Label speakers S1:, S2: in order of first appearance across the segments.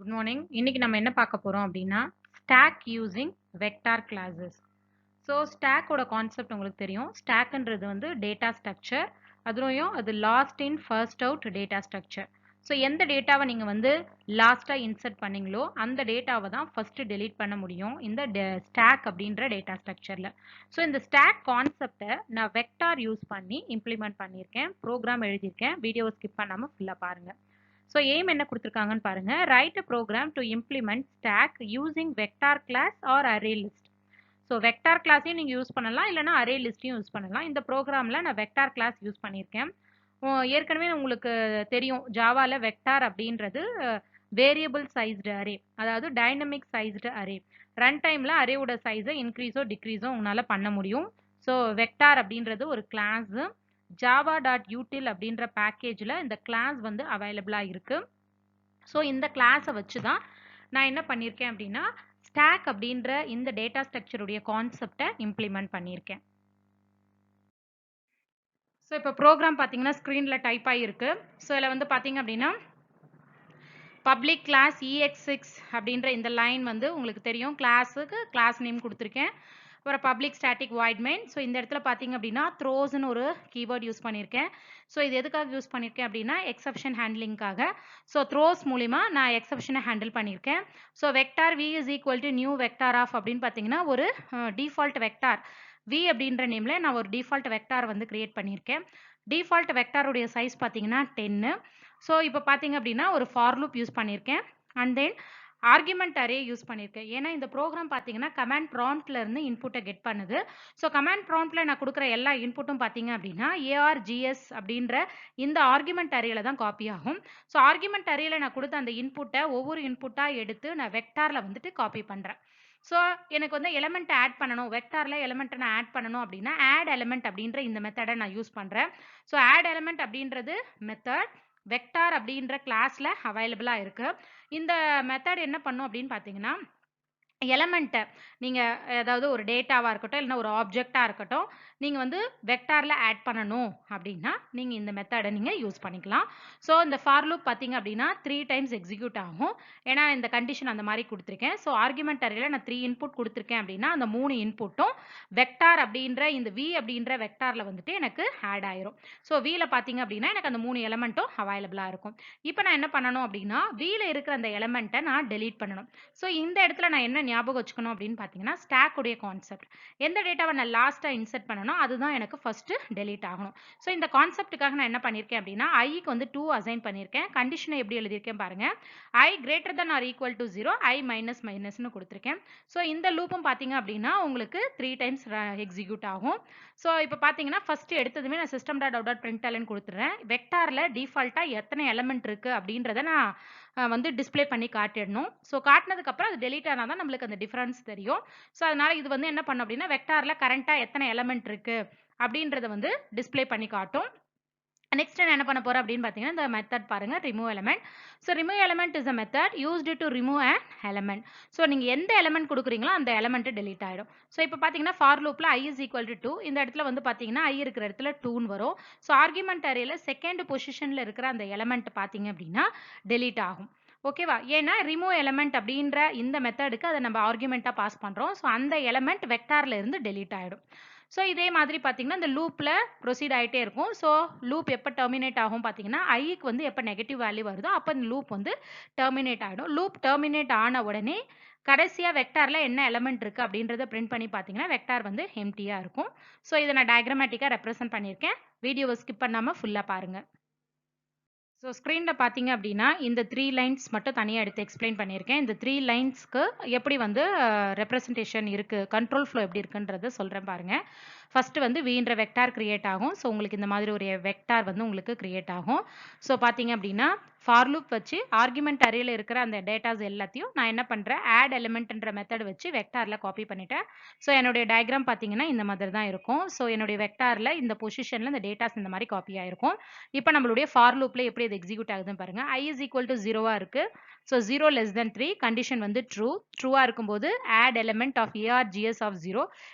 S1: Good morning. இன்னைக்கு நம்ம என்ன பார்க்க போறோம் அப்படின்னா stack using vector classes. So ஸ்டாக்கோட கான்செப்ட் உங்களுக்கு தெரியும். ஸ்டாக்ன்றது வந்து டேட்டா ஸ்ட்ரக்சர், அதுலயும் அது last in first out data structure. So எந்த டேட்டாவை நீங்கள் வந்து லாஸ்ட்டாக இன்சர்ட் பண்ணீங்களோ அந்த டேட்டாவை தான் ஃபர்ஸ்ட் டெலீட் பண்ண முடியும் இந்த ஸ்டாக் அப்படின்ற டேட்டா ஸ்ட்ரக்சரில். ஸோ இந்த ஸ்டாக் கான்செப்டை நான் வெக்டார் யூஸ் பண்ணி இம்ப்ளிமெண்ட் பண்ணியிருக்கேன், ப்ரோக்ராம் எழுதியிருக்கேன். வீடியோவை ஸ்கிப் பண்ணாமல் ஃபுல்லாக பாருங்கள். ஸோ எய்ம் என்ன கொடுத்துருக்காங்கன்னு பாருங்க. Write a program to implement stack using vector class or array list. So vector கிளாஸையும் நீங்கள் யூஸ் பண்ணலாம், இல்லைனா அரே லிஸ்ட்டையும் யூஸ் பண்ணலாம். இந்த ப்ரோக்ராமில் நான் வெக்டார் கிளாஸ் யூஸ் பண்ணியிருக்கேன். ஏற்கனவே உங்களுக்கு தெரியும், ஜாவாவில் வெக்டார் அப்படின்றது வேரியபிள் சைஸ்டு அரே, அதாவது டைனமிக் சைஸ்டு அரே. ரன் டைமில் அரேவோட சைஸை இன்க்ரீஸோ டிக்ரீஸோ உங்களால் பண்ண முடியும். ஸோ வெக்டார் அப்படின்றது ஒரு கிளாஸு. java.util அப்படின்ற பேக்கேஜில் இந்த கிளாஸ் வந்து அவைலபிளாக இருக்குது. ஸோ இந்த கிளாஸை வச்சு தான் நான் என்ன பண்ணியிருக்கேன் அப்படின்னா ஸ்டாக் அப்படின்ற இந்த டேட்டா ஸ்ட்ரக்சருடைய கான்செப்டை இம்ப்ளிமெண்ட் பண்ணியிருக்கேன். ஸோ இப்போ ப்ரோக்ராம் பார்த்தீங்கன்னா ஸ்க்ரீனில் டைப் ஆகிருக்கு. ஸோ இதில் வந்து பார்த்தீங்க அப்படின்னா பப்ளிக் கிளாஸ் ex6 அப்படின்ற இந்த லைன் வந்து உங்களுக்கு தெரியும். கிளாஸுக்கு கிளாஸ் நேம் கொடுத்துருக்கேன். அப்புறம் public static void main. So இந்த இடத்துல பார்த்தீங்க அப்படின்னா த்ரோஸ்ன்னு ஒரு கீவேர்ட் யூஸ் பண்ணியிருக்கேன். ஸோ இது எதுக்காக யூஸ் பண்ணியிருக்கேன் அப்படின்னா எக்ஸப்ஷன் ஹேண்ட்லிங்காக. ஸோ த்ரோஸ் மூலிமா நான் எக்ஸப்ஷனை ஹேண்டில் பண்ணியிருக்கேன். So vector v is equal to new vector of அப்படின்னு பார்த்தீங்கன்னா ஒரு டிஃபால்ட் வெக்டார் v அப்படின்ற நேமில் நான் ஒரு டிஃபால்ட் வெக்டார் வந்து கிரியேட் பண்ணியிருக்கேன். டிஃபால்ட் வெக்டாருடைய சைஸ் பார்த்தீங்கன்னா 10. ஸோ இப்போ பார்த்தீங்க அப்படின்னா ஒரு ஃபார் லூப் யூஸ் பண்ணியிருக்கேன். And then argument array use பண்ணியிருக்கேன். ஏன்னா இந்த ப்ரோக்ராம் பார்த்தீங்கன்னா கமாண்ட் ப்ராம்ப்ட்ல இருந்து இன்புட்டை கெட் பண்ணுது. ஸோ கமாண்ட் ப்ராம்ப்ட்ல நான் கொடுக்குற எல்லா இன்புட்டும் பார்த்தீங்க அப்படின்னா args அப்படின்ற இந்த ஆர்குமெண்ட் அரேல தான் காப்பி ஆகும். ஸோ ஆர்குமெண்ட் அரேல நான் கொடுத்த அந்த இன்புட்டை ஒவ்வொரு இன்புட்டாக எடுத்து நான் வெக்டாரில் வந்துட்டு காப்பி பண்ணுறேன். ஸோ எனக்கு வந்து எலமெண்ட் ஆட் பண்ணணும், வெக்டாரில் எலமெண்ட்டை நான் ஆட் பண்ணணும் அப்படின்னா ஆட் எலமெண்ட் அப்படின்ற இந்த மெத்தடை நான் யூஸ் பண்ணுறேன். ஸோ ஆட் எலமெண்ட் அப்படின்றது மெத்தட் வெக்டார் அப்படின்ற கிளாஸ்ல அவைலபிளா இருக்கு. இந்த மெத்தட் என்ன பண்ணும் அப்படின்னு பார்த்தீங்கன்னா எலமெண்ட்டை நீங்கள் ஏதாவது ஒரு டேட்டாவாக இருக்கட்டும் இல்லைனா ஒரு ஆப்ஜெக்டாக இருக்கட்டும் நீங்கள் வந்து வெக்டாரில் ஆட் பண்ணணும் அப்படின்னா நீங்கள் இந்த மெத்தடை நீங்கள் யூஸ் பண்ணிக்கலாம். ஸோ இந்த ஃபார் லூப் பார்த்தீங்க அப்படின்னா 3 டைம்ஸ் எக்ஸிக்யூட் ஆகும். ஏன்னா இந்த கண்டிஷன் அந்த மாதிரி கொடுத்துருக்கேன். ஸோ ஆர்குமெண்ட் அரேல நான் 3 இன்புட் கொடுத்துருக்கேன் அப்படின்னா அந்த 3 இன்புட்டும் வெக்டார் அப்படின்ற இந்த v அப்படின்ற வெக்டாரில் வந்துட்டு எனக்கு ஆட் ஆயிரும். ஸோ வியில் பார்த்தீங்க அப்படின்னா எனக்கு அந்த 3 எலமெண்ட்டும் அவைலபிளாக இருக்கும். இப்போ நான் என்ன பண்ணணும் அப்படின்னா வியில் இருக்கிற அந்த எலமெண்ட்டை நான் டெலீட் பண்ணணும். ஸோ இந்த இடத்துல நான் என்ன ஞாபகம் வச்சுக்கணும் அப்படின்னு பார்த்தீங்கன்னா ஸ்டாக் உடைய கான்செப்ட். எந்த டேட்டாவை நான் லாஸ்ட்டாக இன்சர்ட் பண்ணணும் அதுதான் எனக்கு ஃபர்ஸ்ட் டெலீட் ஆகணும். ஸோ இந்த கான்செப்ட்டுக்காக நான் என்ன பண்ணியிருக்கேன் அப்படின்னா ஐக்கு வந்து 2 அசைன் பண்ணியிருக்கேன். கண்டிஷனை எப்படி எழுதியிருக்கேன் பாருங்க. I greater than or equal to 0, I minus மைனஸ்னு கொடுத்துருக்கேன். ஸோ இந்த லூப்பும் பார்த்தீங்க அப்படின்னா உங்களுக்கு 3 டைம்ஸ் எக்ஸிக்யூட் ஆகும். ஸோ இப்போ பார்த்தீங்கன்னா ஃபர்ஸ்ட் எடுத்ததுமே நான் சிஸ்டம் டாட் அவுட் டாட் பிரிண்டலன் கொடுத்துட்றேன். வெக்டாரில் டிஃபால்ட்டாக எத்தனை எலமெண்ட் இருக்குது அப்படின்றத நான் வந்து டிஸ்பிளே பண்ணி காட்டிடணும். ஸோ காட்டினதுக்கப்புறம் அது டெலீட் ஆனால் தான் நம்மளுக்கு அந்த டிஃப்ரென்ஸ் தெரியும். ஸோ அதனால் இது வந்து என்ன பண்ணும் அப்படின்னா வெக்டாரில் கரண்ட்டாக எத்தனை எலமெண்ட் இருக்குது அப்படின்றத வந்து டிஸ்பிளே பண்ணி காட்டும். நெக்ஸ்ட் நான் என்ன பண்ண போறேன் அப்படின்னு பார்த்தீங்கன்னா இந்த மெத்தட் பாருங்க, remove element. So remove element is a method used to remove an element. So நீங்கள் எந்த எலமெண்ட் கொடுக்குறீங்களோ அந்த எலமெண்ட் டெலீட் ஆகிடும். ஸோ இப்போ பார்த்தீங்கன்னா ஃபார் லூப்பில் ஐ இஸ் ஈக்குவல் டு 2. இந்த இடத்துல வந்து பார்த்தீங்கன்னா ஐ இருக்கிற இடத்துல 2 வரும். ஸோ ஆர்குமெண்ட் அரேல செகண்ட் பொசிஷனில் இருக்கிற அந்த எலமெண்ட் பார்த்தீங்க அப்படின்னா டெலீட் ஆகும். ஓகேவா? ஏன்னா ரிமூவ் எலமெண்ட் அப்படின்ற இந்த மெத்தடுக்கு அதை நம்ம ஆர்குமெண்ட்டாக பாஸ் பண்ணுறோம். ஸோ அந்த எலமெண்ட் வெக்டாரில் இருந்து டெலீட் ஆகிடும். ஸோ இதே மாதிரி பார்த்தீங்கன்னா இந்த லூப்பில் ப்ரொசீட் ஆகிட்டே இருக்கும். ஸோ லூப் எப்போ டெர்மினேட் ஆகும் பார்த்தீங்கன்னா ஐக்கு வந்து எப்போ நெகட்டிவ் வேல்யூ வருதோ அப்போ இந்த லூப் வந்து டெர்மினேட் ஆகிடும். லூப் டெர்மினேட் ஆன உடனே கடைசியாக வெக்டாரில் என்ன எலமெண்ட் இருக்குது அப்படின்றத பிரிண்ட் பண்ணி பார்த்தீங்கன்னா வெக்டார் வந்து எம்டியாக இருக்கும். ஸோ இதை நான் டயக்ராமேட்டிக்காக ரெப்ரசென்ட் பண்ணியிருக்கேன். வீடியோவை ஸ்கிப் பண்ணாமல் ஃபுல்லாக பாருங்கள். ஸோ ஸ்க்ரீனில் பார்த்தீங்க அப்படின்னா இந்த 3 லைன்ஸ் மட்டும் தனியாக எடுத்து எக்ஸ்பிளைன் பண்ணியிருக்கேன். இந்த 3 லைன்ஸ்க்கு எப்படி வந்து ரெப்ரசன்டேஷன் இருக்குது, கண்ட்ரோல் ஃப்ளோ எப்படி இருக்குன்றத சொல்கிறேன் பாருங்கள். ஃபஸ்ட்டு வந்து வீன்ற வெக்டார் கிரியேட் ஆகும். ஸோ உங்களுக்கு இந்த மாதிரி ஒரு வெக்டார் வந்து உங்களுக்கு கிரியேட் ஆகும். ஸோ பார்த்தீங்க அப்படின்னா ஃபார் லூப் வச்சு ஆர்குமெண்ட் அரேல இருக்கிற அந்த டேட்டாஸ் எல்லாத்தையும் நான் என்ன பண்ணுறேன் ஆட் எலிமெண்ட்ன்ற மெத்தட் வச்சு வெக்டாரில் காப்பி பண்ணிட்டேன். ஸோ என்னுடைய டயக்ராம் பார்த்தீங்கன்னா இந்த மாதிரி தான் இருக்கும். ஸோ என்னுடைய வெக்டாரில் இந்த பொசிஷனில் இந்த டேட்டாஸ் இந்த மாதிரி காப்பி ஆயிருக்கும். இப்போ நம்மளுடைய ஃபார் லூப்பில் எப்படி இது எக்ஸிக்யூட் ஆகுதுன்னு பாருங்க. ஐ இஸ் ஈக்குவல் டு 0 இருக்கு. ஸோ 0 லெஸ் தென் 3 கண்டிஷன் வந்து ட்ரூவாக இருக்கும்போது add element of args of 0.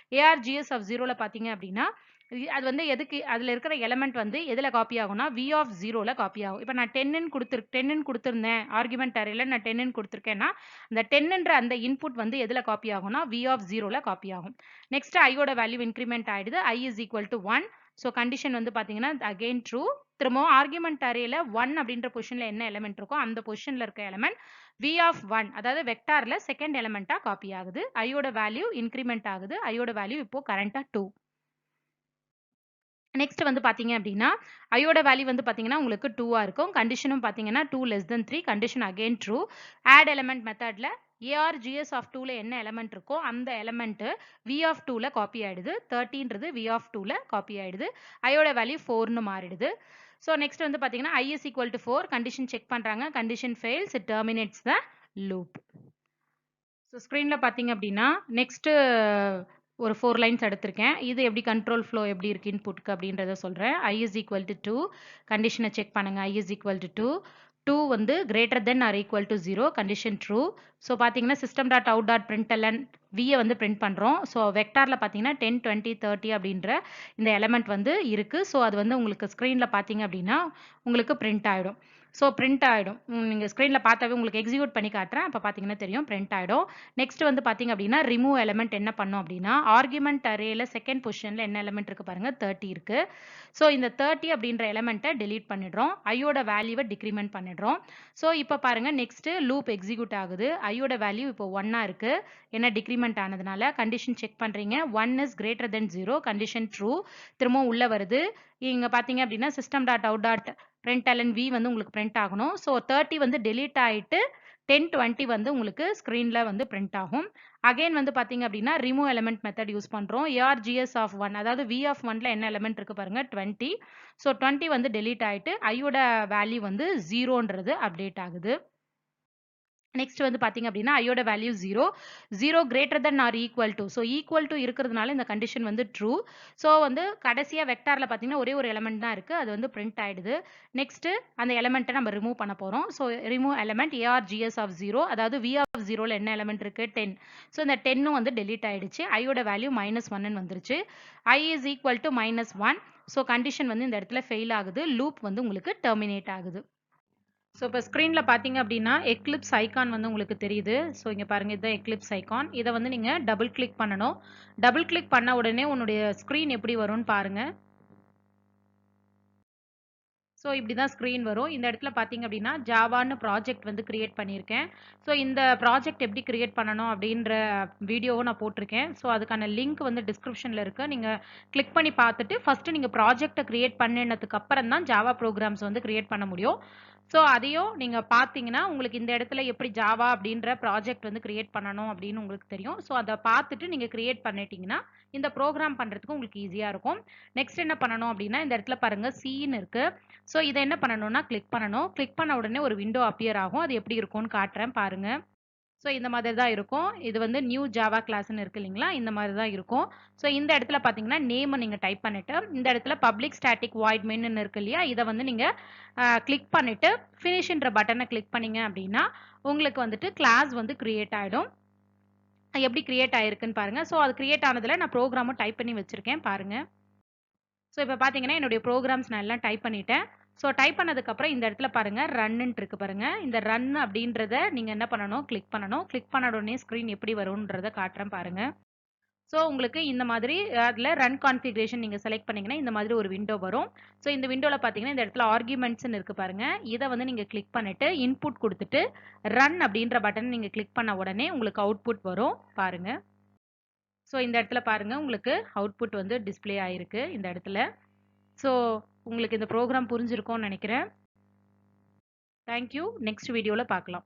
S1: args of 0ல பார்த்தீங்க அப்படின்னா அது வந்து எதுக்கு அதில் இருக்கிற எலமெண்ட் வந்து எதில் காப்பி ஆகும்னா v ஆஃப் 0ல காப்பி ஆகும். இப்போ நான் 10ன்னு கொடுத்துருந்தேன் ஆர்குமெண்ட் அரேல நான் 10ன்னு கொடுத்துருக்கேன்னா அந்த 10ன்ற அந்த இன்புட் வந்து எதில் காப்பி ஆகும்னா v ஆஃப் 0ல காப்பி ஆகும். நெக்ஸ்ட் ஐயோட வேல்யூ இன்க்ரிமெண்ட் ஆயிடுது i is equal to 1. So condition வந்து பார்த்தீங்கன்னா அகெயின் ட்ரூ. திரும்பவும் ஆர்குமெண்ட் அரேல 1 அப்படின்ற பொசிஷனில் என்ன எலமெண்ட் இருக்கோ அந்த பொசிஷனில் இருக்க எலமெண்ட் v ஆஃப் 1 அதாவது வெக்டாரில் செகண்ட் எலமெண்ட்டாக காப்பி ஆகுது. ஐயோட வேல்யூ இன்க்ரிமெண்ட் ஆகுது. ஐயோட வேல்யூ இப்போ கரண்ட்டாக 2. நெக்ஸ்ட் வந்து பாத்தீங்க அப்படின்னா ஐயோட வேல்யூ வந்து பாத்தீங்கன்னா உங்களுக்கு 2 இருக்கும். கண்டிஷனும் பாத்தீங்கன்னா 2 less than 3. Condition again true. Add element மெத்தட்ல ARGS ஆஃப் 2ல என்ன எலமெண்ட் இருக்கோ அந்த எலமெண்ட் V ஆஃப் 2ல காப்பி ஆயிடுது. 30ன்றது V ஆஃப் 2ல காப்பி ஆயிடுது. ஐயோட வேல்யூ 4ன்னு மாறிடுது. ஸோ நெக்ஸ்ட் வந்து பாத்தீங்கன்னா I is equal to 4. Condition check பண்றாங்க. Condition fails. It terminates the loop. So ஸ்க்ரீனில் பார்த்தீங்க அப்படின்னா நெக்ஸ்ட்டு ஒரு 4 லைன்ஸ் எடுத்திருக்கேன். இது எப்படி கண்ட்ரோல் ஃப்ளோ எப்படி இருக்குது இன்புட்க்கு அப்படின்றத சொல்கிறேன். I is equal to 2. கண்டிஷனை செக் பண்ணுங்கள். I is equal to 2. 2 வந்து greater than or equal to 0. Condition true. So பார்த்தீங்கன்னா சிஸ்டம் டாட் அவுட் டாட் பிரிண்டெல்என் வியை வந்து பிரிண்ட் பண்ணுறோம். ஸோ வெக்டாரில் பார்த்தீங்கன்னா 10, 20, 30 அப்படின்ற இந்த எலமெண்ட் வந்து இருக்குது. ஸோ அது வந்து உங்களுக்கு ஸ்க்ரீனில் பார்த்தீங்க அப்படின்னா உங்களுக்கு பிரிண்ட் ஆகிடும். ஸோ பிரிண்ட் ஆகிடும். நீங்கள் ஸ்க்ரீனில் பார்த்தாவே உங்களுக்கு எக்ஸிக்யூட் பண்ணி காட்டுறேன். அப்போ பார்த்தீங்கன்னா தெரியும் பிரிண்ட் ஆகிடும். நெக்ஸ்ட் வந்து பார்த்தீங்க அப்படின்னா ரிமூவ் எலமெண்ட் என்ன பண்ணும் அப்படின்னா ஆர்குமெண்ட் அரேல செகண்ட் பொசிஷனில் என்ன எலமெண்ட் இருக்குது பாருங்கள் 30 இருக்குது. ஸோ இந்த 30 அப்படின்ற எலமெண்ட்டை delete பண்ணிடுறோம். ஐயோட வேல்யூவை டிக்ரிமெண்ட் பண்ணிடுறோம். ஸோ இப்போ பாருங்கள் நெக்ஸ்ட் லூப் எக்ஸிக்யூட் ஆகுது. ஐயோட வேல்யூ இப்போ 1 இருக்குது. ஏன்னா டிக்ரிமெண்ட் ஆனதுனால கண்டிஷன் செக் பண்ணுறீங்க. 1 is greater than 0. Condition true. திரும்பவும் உள்ளே வருது. இங்கே பார்த்தீங்க அப்படின்னா system dot out dot println v வந்து உங்களுக்கு பிரிண்ட் ஆகணும். ஸோ 30 வந்து delete ஆகிட்டு 10, 20 வந்து உங்களுக்கு ஸ்க்ரீனில் வந்து பிரிண்ட் ஆகும். அகைன் வந்து பார்த்தீங்க அப்படின்னா ரிமூவ் எலமெண்ட் மெத்தட் யூஸ் பண்ணுறோம். ARGS ஆஃப் 1 அதாவது v ஆஃப் 1ல என்ன எலமெண்ட் இருக்குது பாருங்கள் 20. ஸோ 20 வந்து delete ஆகிட்டு ஐயோட வேல்யூ வந்து 0ன்றது அப்டேட் ஆகுது. நெக்ஸ்ட் வந்து பார்த்தீங்க அப்படின்னா ஐயோட value 0. 0 greater than or equal to. So equal to இருக்கிறதுனால இந்த கண்டிஷன் வந்து ட்ரூ. ஸோ வந்து கடைசியாக வெக்டாரில் பார்த்தீங்கன்னா ஒரே ஒரு எலமெண்ட் தான் இருக்குது. அது வந்து பிரிண்ட் ஆகிடுது. நெக்ஸ்ட்டு அந்த எலமெண்ட்டை நம்ம ரிமூவ் பண்ண போகிறோம். So remove element ARGS of 0 அதாவது V ஆஃப் 0ல என்ன எலமெண்ட் இருக்குது 10. ஸோ இந்த 10 வந்து delete ஆகிடுச்சு. ஐயோட வேல்யூ -1ன்னு வந்துருச்சு. I is equal to -1. So condition வந்து இந்த இடத்துல ஃபெயில் ஆகுது. லூப் வந்து உங்களுக்கு டெர்மினேட் ஆகுது. ஸோ இப்போ ஸ்க்ரீனில் பார்த்தீங்க அப்படின்னா எக்லிப்ஸ் ஐகான் வந்து உங்களுக்கு தெரியுது. ஸோ இங்கே பாருங்கள் இதுதான் எக்லிப்ஸ் ஐகான். இதை வந்து நீங்கள் டபுள் கிளிக் பண்ணணும். டபுள் கிளிக் பண்ண உடனே உன்னுடைய ஸ்க்ரீன் எப்படி வரும்னு பாருங்கள். ஸோ இப்படி தான் ஸ்க்ரீன் வரும். இந்த இடத்துல பார்த்தீங்க அப்படின்னா ஜாவான்னு ப்ராஜெக்ட் வந்து கிரியேட் பண்ணியிருக்கேன். ஸோ இந்த ப்ராஜெக்ட் எப்படி கிரியேட் பண்ணணும் அப்படின்ற வீடியோவும் நான் போட்டிருக்கேன். ஸோ அதுக்கான லிங்க் வந்து டிஸ்கிரிப்ஷனில் இருக்குது. நீங்கள் கிளிக் பண்ணி பார்த்துட்டு ஃபஸ்ட்டு நீங்கள் ப்ராஜெக்டை கிரியேட் பண்ணினதுக்கு அப்புறம் தான் ஜாவா ப்ரோக்ராம்ஸ் வந்து கிரியேட் பண்ண முடியும். ஸோ அதையும் நீங்கள் பார்த்தீங்கன்னா உங்களுக்கு இந்த இடத்துல எப்படி ஜாவா அப்படின்ற ப்ராஜெக்ட் வந்து கிரியேட் பண்ணணும் அப்படின்னு உங்களுக்கு தெரியும். ஸோ அதை பார்த்துட்டு நீங்கள் கிரியேட் பண்ணிட்டீங்கன்னா இந்த ப்ரோக்ராம் பண்ணுறதுக்கு உங்களுக்கு ஈஸியாக இருக்கும். நெக்ஸ்ட் என்ன பண்ணணும் அப்படின்னா இந்த இடத்துல பாருங்கள் சீன்னு இருக்குது. ஸோ இதை என்ன பண்ணணும்னா கிளிக் பண்ணணும். கிளிக் பண்ண உடனே ஒரு விண்டோ அப்பியர் ஆகும். அது எப்படி இருக்கும்னு காட்டுறேன் பாருங்கள். ஸோ இந்த மாதிரி தான் இருக்கும். இது வந்து நியூ ஜாவா கிளாஸ்ன்னு இருக்கு இல்லைங்களா, இந்த மாதிரி தான் இருக்கும். ஸோ இந்த இடத்துல பார்த்தீங்கன்னா நேமை நீங்கள் டைப் பண்ணிவிட்டு இந்த இடத்துல பப்ளிக் ஸ்டாட்டிக் வாய்ட் மென்னு இருக்கு இல்லையா, இதை வந்து நீங்கள் கிளிக் பண்ணிவிட்டு ஃபினிஷ்ன்ற பட்டனை கிளிக் பண்ணிங்க அப்படின்னா உங்களுக்கு வந்துட்டு கிளாஸ் வந்து கிரியேட் ஆகிடும். எப்படி கிரியேட் ஆகிருக்குன்னு பாருங்கள். ஸோ அது கிரியேட் ஆனதில் நான் ப்ரோக்ராமும் டைப் பண்ணி வச்சுருக்கேன் பாருங்கள். ஸோ இப்போ பார்த்தீங்கன்னா என்னுடைய ப்ரோக்ராம்ஸ் நான் எல்லாம் டைப் பண்ணிட்டேன். ஸோ டைப் பண்ணதுக்கப்புறம் இந்த இடத்துல பாருங்கள் ரன்னுன்ட்டு இருக்குது பாருங்கள். இந்த ரன் அப்படின்றத நீங்கள் என்ன பண்ணணும் கிளிக் பண்ணணும். கிளிக் பண்ண உடனே ஸ்க்ரீன் எப்படி வரும்ன்றதை காட்டுறேன் பாருங்கள். ஸோ உங்களுக்கு இந்த மாதிரி அதில் ரன் கான்ஃபிகரேஷன் நீங்கள் செலக்ட் பண்ணிங்கன்னா இந்த மாதிரி ஒரு விண்டோ வரும். ஸோ இந்த விண்டோவில் பார்த்தீங்கன்னா இந்த இடத்துல ஆர்குமெண்ட்ஸ்ன்னு இருக்குது பாருங்கள். இதை வந்து நீங்கள் கிளிக் பண்ணிவிட்டு இன்புட் கொடுத்துட்டு ரன் அப்படின்ற பட்டன் நீங்கள் கிளிக் பண்ண உடனே உங்களுக்கு அவுட்புட் வரும் பாருங்கள். ஸோ இந்த இடத்துல பாருங்கள் உங்களுக்கு அவுட்புட் வந்து டிஸ்பிளே ஆகிருக்கு இந்த இடத்துல. ஸோ உங்களுக்கு இந்த ப்ரோக்ராம் புரிஞ்சிருக்கும்னு நினைக்கிறேன். தேங்க்யூ. நெக்ஸ்ட் வீடியோவில் பார்க்கலாம்.